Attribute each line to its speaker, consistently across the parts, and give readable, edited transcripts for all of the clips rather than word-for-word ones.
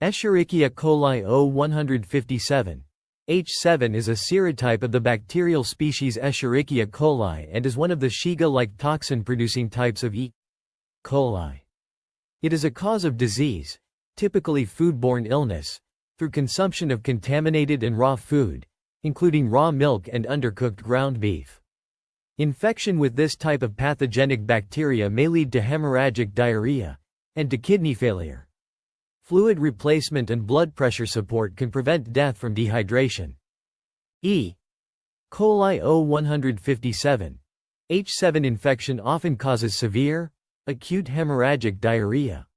Speaker 1: Escherichia coli O157. H7 is a serotype of the bacterial species Escherichia coli and is one of the Shiga-like toxin-producing types of E. coli. It is a cause of disease, typically foodborne illness, through consumption of contaminated and raw food, including raw milk and undercooked ground beef. Infection with this type of pathogenic bacteria may lead to hemorrhagic diarrhea and to kidney failure. Fluid replacement and blood pressure support can prevent death from dehydration. E. coli O157. H7 infection often causes severe, acute hemorrhagic diarrhea,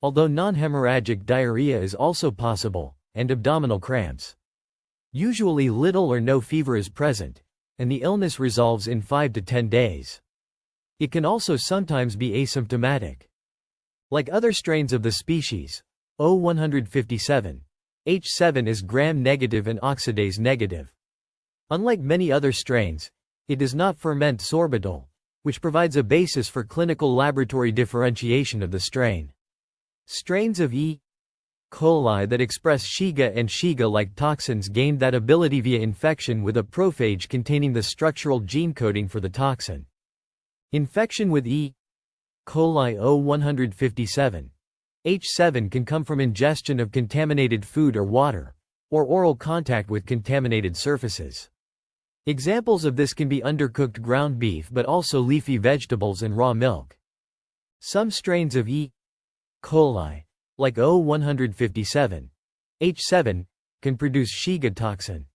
Speaker 1: although non-hemorrhagic diarrhea is also possible, and abdominal cramps. Usually little or no fever is present, and the illness resolves in 5 to 10 days. It can also sometimes be asymptomatic. Like other strains of the species, O157. H7 is gram-negative and oxidase-negative. Unlike many other strains, it does not ferment sorbitol, which provides a basis for clinical laboratory differentiation of the strain. Strains of E. coli that express Shiga and Shiga-like toxins gained that ability via infection with a prophage containing the structural gene coding for the toxin. Infection with E. coli O157. H7 can come from ingestion of contaminated food or water, or oral contact with contaminated surfaces. Examples of this can be undercooked ground beef but also leafy vegetables and raw milk. Some strains of E. coli, like O157. H7, can produce Shiga toxin.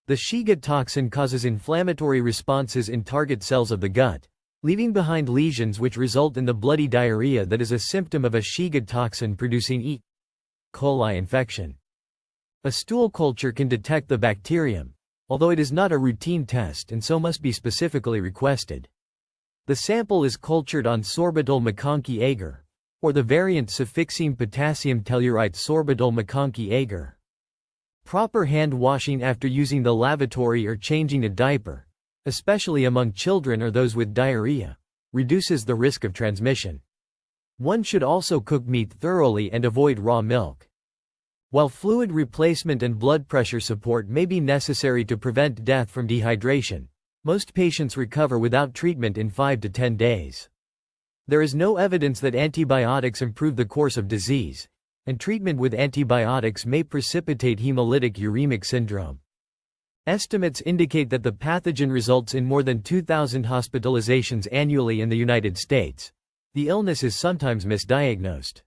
Speaker 1: The Shiga toxin causes inflammatory responses in target cells of the gut, leaving behind lesions which result in the bloody diarrhea that is a symptom of a Shiga toxin-producing E. coli infection. A stool culture can detect the bacterium, although it is not a routine test and so must be specifically requested. The sample is cultured on sorbitol McConkey agar, or the variant suffixime potassium tellurite sorbitol McConkey agar. Proper hand washing after using the lavatory or changing a diaper, especially among children or those with diarrhea, reduces the risk of transmission. One should also cook meat thoroughly and avoid raw milk. While fluid replacement and blood pressure support may be necessary to prevent death from dehydration, most patients recover without treatment in 5 to 10 days. There is no evidence that antibiotics improve the course of disease, and treatment with antibiotics may precipitate hemolytic uremic syndrome. Estimates indicate that the pathogen results in more than 2,000 hospitalizations annually in the United States. The illness is sometimes misdiagnosed.